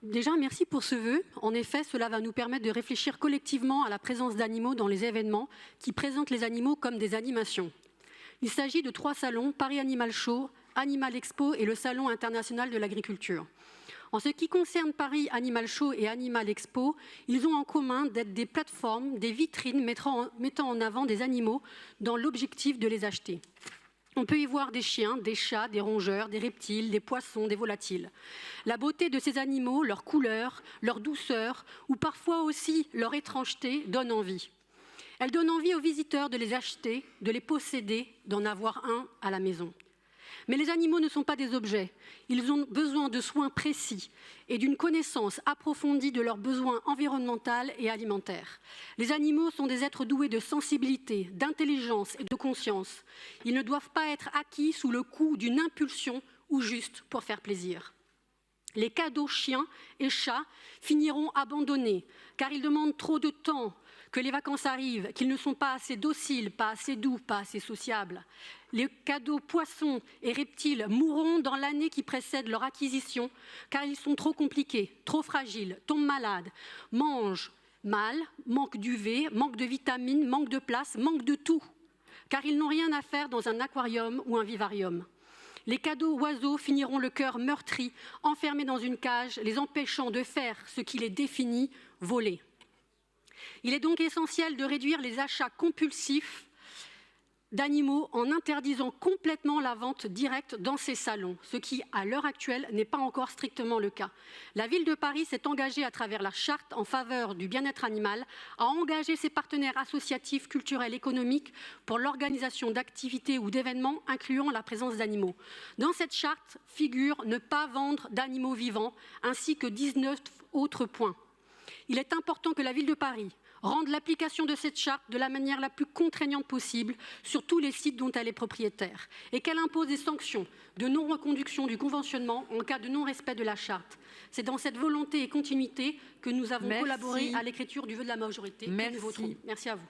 Déjà, merci pour ce vœu. En effet, cela va nous permettre de réfléchir collectivement à la présence d'animaux dans les événements qui présentent les animaux comme des animations. Il s'agit de 3 salons, Paris Animal Show, Animal Expo et le Salon international de l'agriculture. En ce qui concerne Paris Animal Show et Animal Expo, ils ont en commun d'être des plateformes, des vitrines mettant en avant des animaux dans l'objectif de les acheter. On peut y voir des chiens, des chats, des rongeurs, des reptiles, des poissons, des volatiles. La beauté de ces animaux, leur couleur, leur douceur ou parfois aussi leur étrangeté donne envie. Elle donne envie aux visiteurs de les acheter, de les posséder, d'en avoir un à la maison. Mais les animaux ne sont pas des objets. Ils ont besoin de soins précis et d'une connaissance approfondie de leurs besoins environnementaux et alimentaires. Les animaux sont des êtres doués de sensibilité, d'intelligence et de conscience. Ils ne doivent pas être acquis sous le coup d'une impulsion ou juste pour faire plaisir. Les cadeaux chiens et chats finiront abandonnés car ils demandent trop de temps, que les vacances arrivent, qu'ils ne sont pas assez dociles, pas assez doux, pas assez sociables. Les cadeaux poissons et reptiles mourront dans l'année qui précède leur acquisition car ils sont trop compliqués, trop fragiles, tombent malades, mangent mal, manquent d'UV, manquent de vitamines, manquent de place, manquent de tout car ils n'ont rien à faire dans un aquarium ou un vivarium. Les cadeaux oiseaux finiront le cœur meurtri, enfermés dans une cage, les empêchant de faire ce qui les définit, voler. Il est donc essentiel de réduire les achats compulsifs d'animaux en interdisant complètement la vente directe dans ces salons, ce qui, à l'heure actuelle, n'est pas encore strictement le cas. La ville de Paris s'est engagée à travers la charte en faveur du bien-être animal à engager ses partenaires associatifs, culturels, économiques pour l'organisation d'activités ou d'événements incluant la présence d'animaux. Dans cette charte figure ne pas vendre d'animaux vivants ainsi que 19 autres points. Il est important que la ville de Paris rende l'application de cette charte de la manière la plus contraignante possible sur tous les sites dont elle est propriétaire et qu'elle impose des sanctions de non-reconduction du conventionnement en cas de non-respect de la charte. C'est dans cette volonté et continuité que nous avons collaboré à l'écriture du vœu de la majorité que nous voterons. Merci à vous.